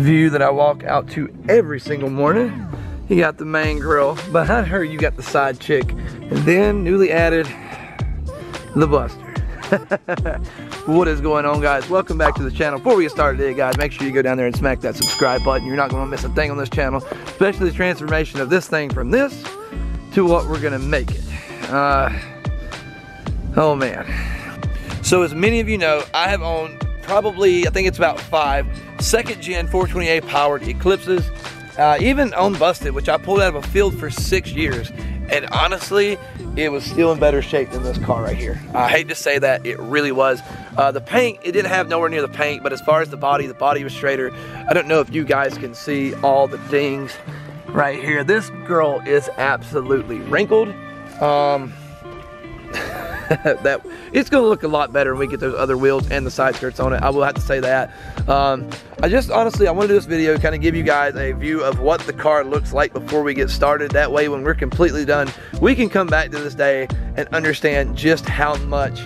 view that I walk out to every single morning. You got the main grill. Behind her, you got the side chick. And then, newly added, the Buster. What is going on, guys? Welcome back to the channel. Before we get started today, guys, make sure you go down there and smack that subscribe button. You're not going to miss a thing on this channel, especially the transformation of this thing from this to what we're going to make it. Oh, man. So, as many of you know, I have owned probably, I think it's about 5 second-gen 420A powered Eclipses. Even on Busted, which I pulled out of a field for 6 years, and honestly, it was still in better shape than this car right here. I hate to say that, it really was. The paint, it didn't have nowhere near the paint, but as far as the body was straighter. I don't know if you guys can see all the dings right here. This girl is absolutely wrinkled. That it's gonna look a lot better when we get those other wheels and the side skirts on it. I will have to say that. I just honestly, I want to do this video, kind of give you guys a view of what the car looks like before we get started. That way, when we're completely done, we can come back to this day and understand just how much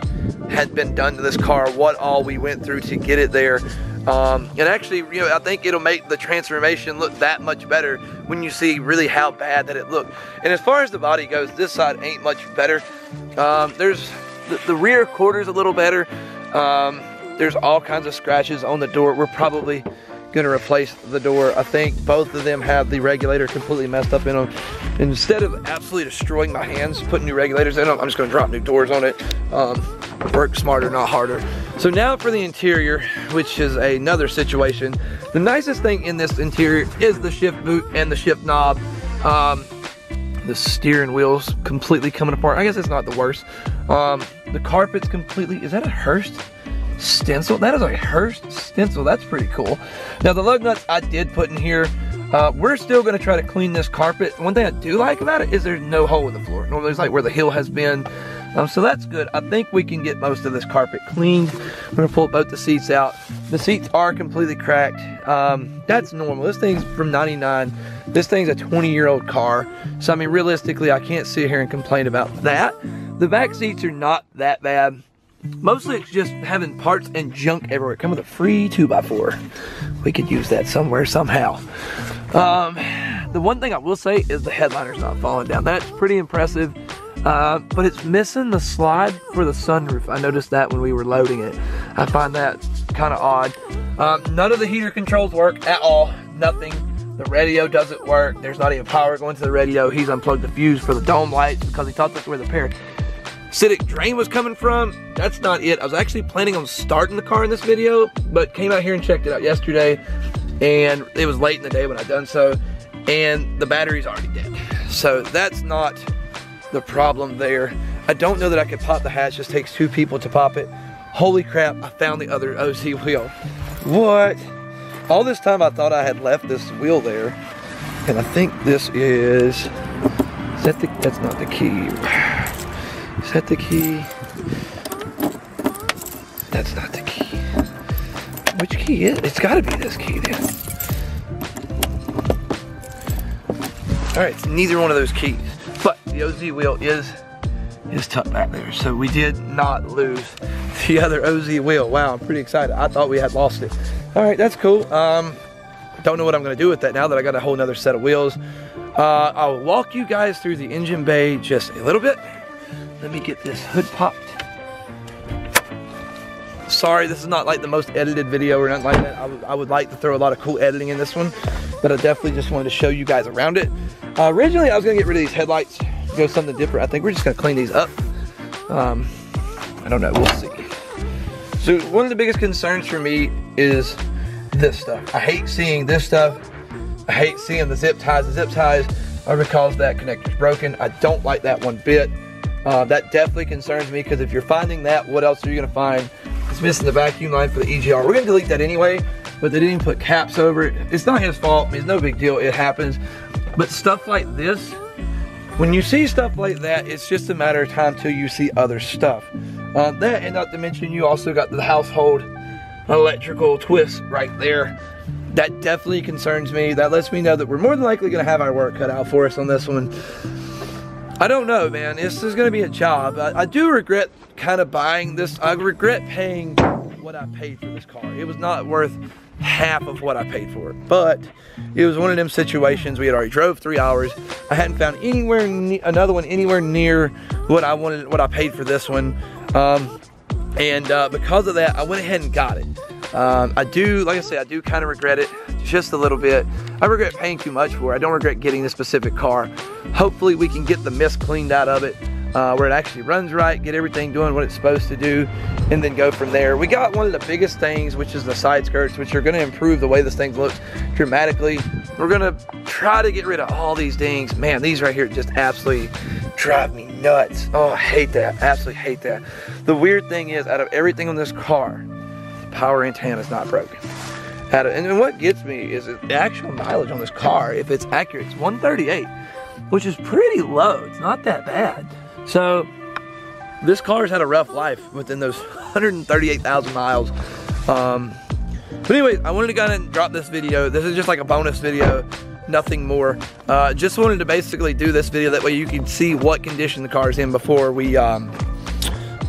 had been done to this car, what all we went through to get it there. And actually, you know, I think it'll make the transformation look that much better when you see really how bad that it looked. And as far as the body goes, this side ain't much better. There's the rear quarter's a little better. There's all kinds of scratches on the door. We're probably gonna replace the door. I think both of them have the regulator completely messed up in them. Instead of absolutely destroying my hands putting new regulators in them, I'm just gonna drop new doors on it. Work smarter, not harder. So now for the interior, which is another situation. The nicest thing in this interior is the shift boot and the shift knob. The steering wheel's completely coming apart. I guess it's not the worst. The carpet's completely, is that a Hurst stencil? That is a Hurst stencil. That's pretty cool. Now the lug nuts I did put in here. We're still gonna try to clean this carpet. One thing I do like about it is there's no hole in the floor. Normally it's like where the heel has been. So that's good. I think we can get most of this carpet cleaned. We're gonna pull both the seats out. The seats are completely cracked. That's normal. This thing's from '99. This thing's a 20-year-old car. So I mean, realistically, I can't sit here and complain about that. The back seats are not that bad. Mostly it's just having parts and junk everywhere. Come with a free 2x4. We could use that somewhere, somehow. The one thing I will say is the headliner's not falling down. That's pretty impressive. But it's missing the slide for the sunroof. I noticed that when we were loading it. I find that kind of odd. None of the heater controls work at all. Nothing. The radio doesn't work. There's not even power going to the radio. He's unplugged the fuse for the dome lights because he thought that's where the parasitic drain was coming from. That's not it. I was actually planning on starting the car in this video, but came out here and checked it out yesterday, and it was late in the day when I done so, and the battery's already dead. So that's not the problem there. I don't know that I could pop the hatch. It just takes 2 people to pop it. Holy crap, I found the other OZ wheel. What? All this time I thought I had left this wheel there, and I think this is that the, that's not the key. Is that the key? That's not the key. Which key is it? It's gotta be this key then. Alright, it's neither one of those keys. But the OZ wheel is tucked back there. So we did not lose the other OZ wheel. Wow, I'm pretty excited. I thought we had lost it. Alright, that's cool. Don't know what I'm gonna do with that now that I got a whole nother set of wheels. I'll walk you guys through the engine bay just a little bit. Let me get this hood popped. Sorry, this is not like the most edited video or nothing like that. I would like to throw a lot of cool editing in this one, but I definitely just wanted to show you guys around it. Originally, I was gonna get rid of these headlights, go something different. I think we're just gonna clean these up. I don't know, we'll see. So one of the biggest concerns for me is this stuff. I hate seeing this stuff. I hate seeing the zip ties. The zip ties are because that connector's broken. I don't like that one bit. That definitely concerns me, because if you're finding that, what else are you gonna find? It's missing the vacuum line for the EGR. We're gonna delete that anyway, but they didn't even put caps over it. It's not his fault. I mean, it's no big deal. It happens. But stuff like this, when you see stuff like that, it's just a matter of time till you see other stuff. That, and not to mention, you also got the household electrical twist right there. That definitely concerns me. That lets me know that we're more than likely gonna have our work cut out for us on this one. I don't know, man. This is gonna be a job. I do regret kind of buying this. I regret paying what I paid for this car. It was not worth half of what I paid for it, but it was one of them situations. We had already drove 3 hours. I hadn't found another one anywhere near what I wanted, what I paid for this one, and because of that, I went ahead and got it. I do, like I say, I do kind of regret it just a little bit. I regret paying too much for it. I don't regret getting this specific car. Hopefully we can get the mist cleaned out of it, where it actually runs right, get everything doing what it's supposed to do, and then go from there. We got one of the biggest things, which is the side skirts, which are gonna improve the way this thing looks dramatically. We're gonna try to get rid of all these things. Man, these right here just absolutely drive me nuts. Oh, I hate that, absolutely hate that. The weird thing is, out of everything on this car, the power antenna is not broken. And what gets me is the actual mileage on this car. If it's accurate, it's 138, which is pretty low. It's not that bad. So this car's had a rough life within those 138,000 miles. But anyways, I wanted to go ahead and drop this video. This is just like a bonus video, nothing more. Just wanted to basically do this video, that way you can see what condition the car's in before we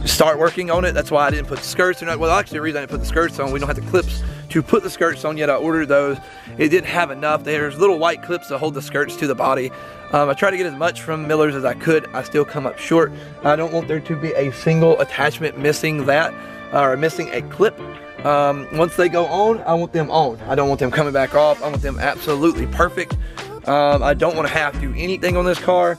start working on it. That's why I didn't put the skirts or not. Well, actually the reason I didn't put the skirts on, we don't have the clips to put the skirts on yet. I ordered those. It didn't have enough. There's little white clips to hold the skirts to the body. I tried to get as much from Miller's as I could. I still come up short. I don't want there to be a single attachment missing that, or missing a clip. Once they go on, I want them on. I don't want them coming back off. I want them absolutely perfect. I don't want to have to do anything on this car.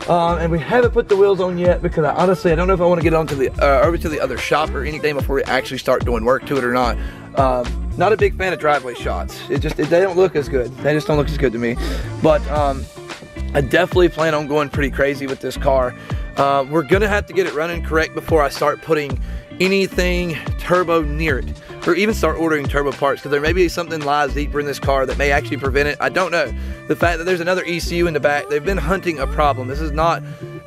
And we haven't put the wheels on yet, because I honestly, I don't know if I want to get onto the over to the other shop or anything before we actually start doing work to it or not. Not a big fan of driveway shots. They don't look as good. They just don't look as good to me. But I definitely plan on going pretty crazy with this car. We're gonna have to get it running correct before I start putting anything turbo near it, or even start ordering turbo parts, because there may be something lies deeper in this car that may actually prevent it. I don't know. The fact that there's another ECU in the back, they've been hunting a problem. This is not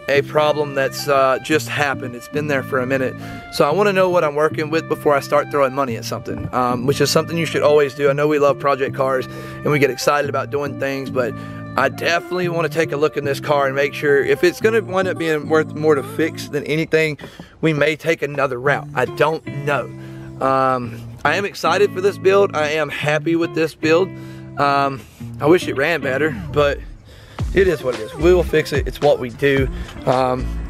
a problem that's just happened. It's been there for a minute. So I want to know what I'm working with before I start throwing money at something, which is something you should always do. I know we love project cars and we get excited about doing things, but I definitely want to take a look in this car and make sure if it's going to wind up being worth more to fix than anything, we may take another route. I don't know. I am excited for this build. I am happy with this build. I wish it ran better, but it is what it is. We will fix it. It's what we do.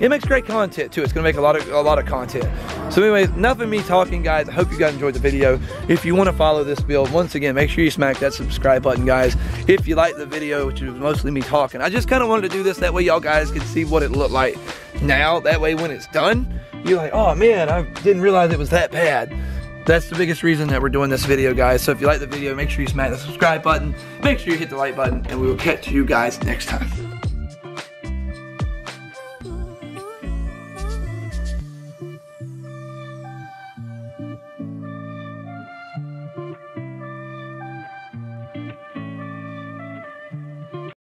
It makes great content too. It's gonna make a lot of content. So anyways, enough of me talking, guys. I hope you guys enjoyed the video. If you want to follow this build, once again, make sure you smack that subscribe button, guys. If you like the video, which is mostly me talking, I just kind of wanted to do this that way y'all guys can see what it looked like now. That way when it's done, you're like, oh man, I didn't realize it was that bad. That's the biggest reason that we're doing this video, guys. So if you like the video, make sure you smack the subscribe button, make sure you hit the like button, and we will catch you guys next time.